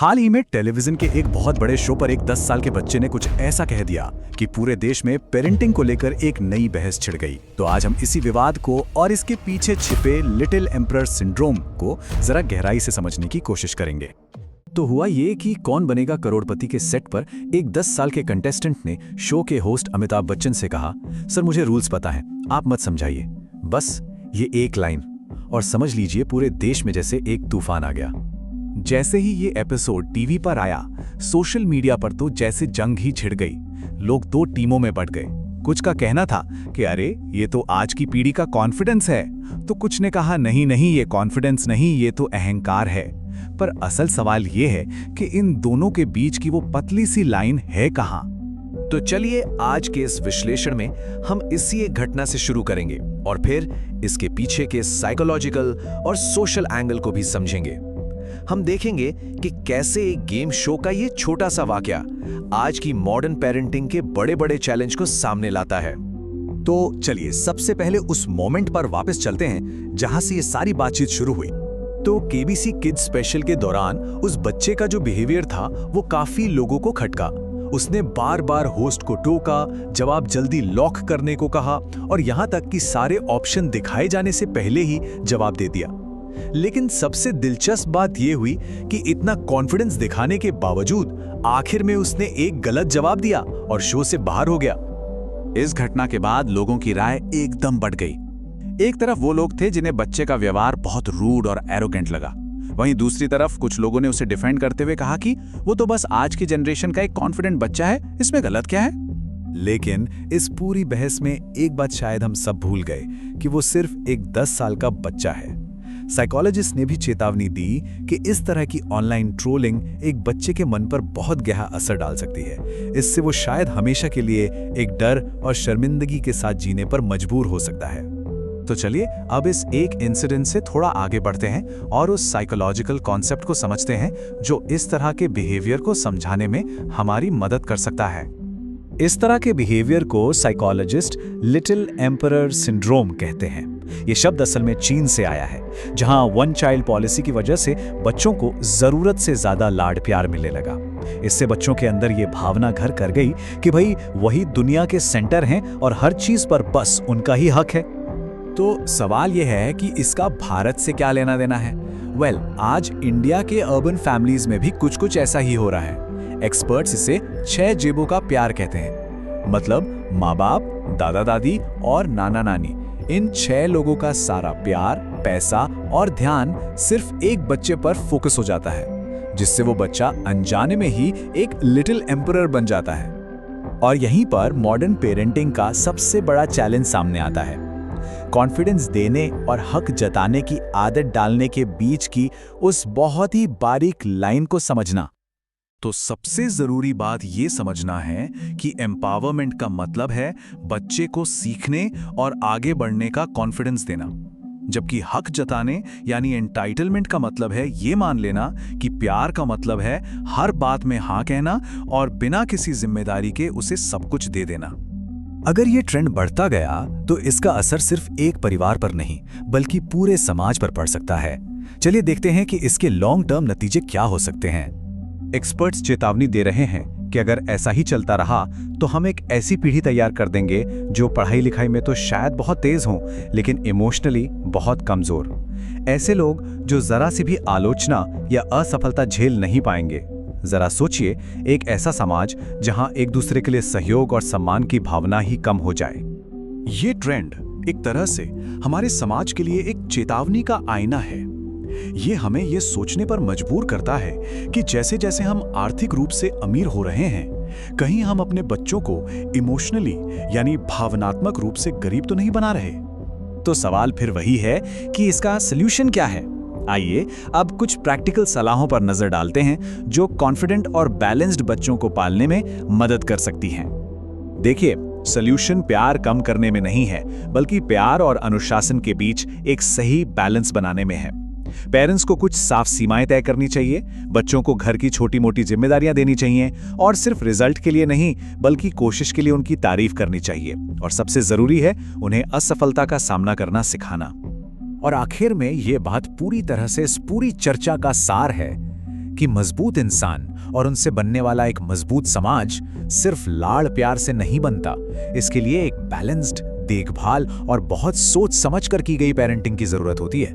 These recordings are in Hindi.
हाल ही में टेलीविजन के एक बहुत बड़े शो पर एक 10 साल के बच्चे ने कुछ ऐसा कह दिया कि पूरे देश में पेरेंटिंग को लेकर एक नई बहस छिड़ गई। तो आज हम इसी विवाद को और इसके पीछे छिपे लिटिल एम्परर सिंड्रोम को जरा गहराई से समझने की कोशिश करेंगे। तो हुआ ये कि कौन बनेगा करोड़पति के सेट पर एक 10 साल के कंटेस्टेंट ने शो के होस्ट अमिताभ बच्चन से कहा, सर मुझे रूल्स पता है, आप मत समझाइए, बस ये एक लाइन और समझ लीजिए पूरे देश में जैसे एक तूफान आ गया। जैसे ही ये एपिसोड टीवी पर आया, सोशल मीडिया पर तो जैसे जंग ही छिड़ गई। लोग दो टीमों में बंट गए। कुछ का कहना था कि अरे ये तो आज की पीढ़ी का कॉन्फिडेंस है, तो कुछ ने कहा नहीं नहीं ये कॉन्फिडेंस नहीं, ये तो अहंकार है। पर असल सवाल ये है कि इन दोनों के बीच की वो पतली सी लाइन है कहाँ? तो चलिए आज के इस विश्लेषण में हम इसी एक घटना से शुरू करेंगे और फिर इसके पीछे के साइकोलॉजिकल और सोशल एंगल को भी समझेंगे। हम देखेंगे कि कैसे एक गेम शो का ये छोटा सा वाकया आज की मॉडर्न पेरेंटिंग के बड़े-बड़े चैलेंज को सामने लाता है। तो चलिए सबसे पहले उस मोमेंट पर वापस चलते हैं जहां से ये सारी बातचीत शुरू हुई। तो केबीसी किड्स स्पेशल के दौरान उस बच्चे का जो बिहेवियर था वो काफी लोगों को खटका। उसने बार-बार होस्ट को टोका, जवाब जल्दी लॉक करने को कहा और यहां तक कि सारे ऑप्शन दिखाए जाने से पहले ही जवाब दे दिया। लेकिन सबसे दिलचस्प बात यह हुई कि इतना कॉन्फिडेंस दिखाने के बावजूद आखिर में उसने एक गलत जवाब दिया और शो से बाहर हो गया। इस घटना के बाद लोगों की राय एकदम बढ़ गई। एक तरफ वो लोग थे जिन्हें बच्चे का व्यवहार बहुत रूड और एरोगेंट लगा, वहीं दूसरी तरफ कुछ लोगों ने उसे डिफेंड करते हुए कहा कि वो तो बस आज की जनरेशन का एक कॉन्फिडेंट बच्चा है, इसमें गलत क्या है। लेकिन इस पूरी बहस में एक बात शायद हम सब भूल गए कि वो सिर्फ एक 10 साल का बच्चा है। साइकोलॉजिस्ट ने भी चेतावनी दी कि इस तरह की ऑनलाइन ट्रोलिंग एक बच्चे के मन पर बहुत गहरा असर डाल सकती है। इससे वो शायद हमेशा के लिए एक डर और शर्मिंदगी के साथ जीने पर मजबूर हो सकता है। तो चलिए अब इस एक इंसिडेंट से थोड़ा आगे बढ़ते हैं और उस साइकोलॉजिकल कॉन्सेप्ट को समझते हैं जो इस तरह के बिहेवियर को समझाने में हमारी मदद कर सकता है। इस तरह के बिहेवियर को साइकोलॉजिस्ट लिटिल एम्परर सिंड्रोम कहते हैं। ये शब्द असल में चीन से आया है, जहां वन चाइल्ड पॉलिसी की वजह से बच्चों को जरूरत से ज्यादा लाड प्यार मिलने लगा। इससे बच्चों के अंदर ये भावना घर कर गई कि भाई वही दुनिया के सेंटर हैं और हर चीज पर बस उनका ही हक है। तो सवाल यह है कि इसका भारत से क्या लेना देना है? आज इंडिया के अर्बन फैमिलीज में भी कुछ ऐसा ही हो रहा है। एक्सपर्ट्स इसे 6 जेबों का प्यार कहते हैं। मतलब माँ बाप, दादा दादी और नाना नानी, इन 6 लोगों का सारा प्यार, पैसा और ध्यान सिर्फ एक बच्चे पर फोकस हो जाता है, जिससे वो बच्चा अनजाने में ही एक लिटिल एम्परर बन जाता है। और यहीं पर मॉडर्न पेरेंटिंग का सबसे बड़ा चैलेंज सामने आता है। कॉन्फिडेंस देने और हक जताने की आदत डालने के बीच की उस बहुत ही बारीक लाइन को समझना। तो सबसे जरूरी बात ये समझना है कि एम्पावरमेंट का मतलब है बच्चे को सीखने और आगे बढ़ने का कॉन्फिडेंस देना, जबकि हक जताने यानी एंटाइटलमेंट का मतलब है ये मान लेना कि प्यार का मतलब है हर बात में हाँ कहना और बिना किसी जिम्मेदारी के उसे सब कुछ दे देना। अगर ये ट्रेंड बढ़ता गया तो इसका असर सिर्फ एक परिवार पर नहीं बल्कि पूरे समाज पर पड़ सकता है। चलिए देखते हैं कि इसके लॉन्ग टर्म नतीजे क्या हो सकते हैं। एक्सपर्ट्स चेतावनी दे रहे हैं कि अगर ऐसा ही चलता रहा तो हम एक ऐसी पीढ़ी तैयार कर देंगे जो पढ़ाई लिखाई में तो शायद बहुत तेज हों, लेकिन इमोशनली बहुत कमजोर। ऐसे लोग जो जरा सी भी आलोचना या असफलता झेल नहीं पाएंगे। जरा सोचिए, एक ऐसा समाज जहां एक दूसरे के लिए सहयोग और सम्मान की भावना ही कम हो जाए। ये ट्रेंड एक तरह से हमारे समाज के लिए एक चेतावनी का आईना है। ये हमें ये सोचने पर मजबूर करता है कि जैसे जैसे हम आर्थिक रूप से अमीर हो रहे हैं, कहीं हम अपने बच्चों को इमोशनली यानी भावनात्मक रूप से गरीब तो नहीं बना रहे। तो सवाल फिर वही है कि इसका सलूशन क्या है? आइए अब कुछ प्रैक्टिकल सलाहों पर नजर डालते हैं जो कॉन्फिडेंट और बैलेंस्ड बच्चों को पालने में मदद कर सकती हैं। देखिए, सलूशन प्यार कम करने में नहीं है, बल्कि प्यार और अनुशासन के बीच एक सही बैलेंस बनाने में है। पेरेंट्स को कुछ साफ सीमाएं तय करनी चाहिए, बच्चों को घर की छोटी मोटी जिम्मेदारियां देनी चाहिए और सिर्फ रिजल्ट के लिए नहीं बल्कि कोशिश के लिए उनकी तारीफ करनी चाहिए। और सबसे जरूरी है उन्हें असफलता का सामना करना सिखाना। और आखिर में ये बात पूरी तरह से इस पूरी चर्चा का सार है कि मजबूत इंसान और उनसे बनने वाला एक मजबूत समाज सिर्फ लाड़ प्यार से नहीं बनता। इसके लिए एक बैलेंस्ड, देखभाल और बहुत सोच समझ कर की गई पेरेंटिंग की जरूरत होती है।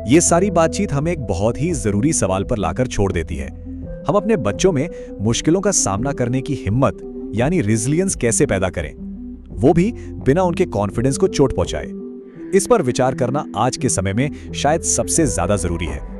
ये सारी बातचीत हमें एक बहुत ही जरूरी सवाल पर लाकर छोड़ देती है। हम अपने बच्चों में मुश्किलों का सामना करने की हिम्मत यानी रेजिलियंस कैसे पैदा करें, वो भी बिना उनके कॉन्फिडेंस को चोट पहुंचाए। इस पर विचार करना आज के समय में शायद सबसे ज्यादा जरूरी है।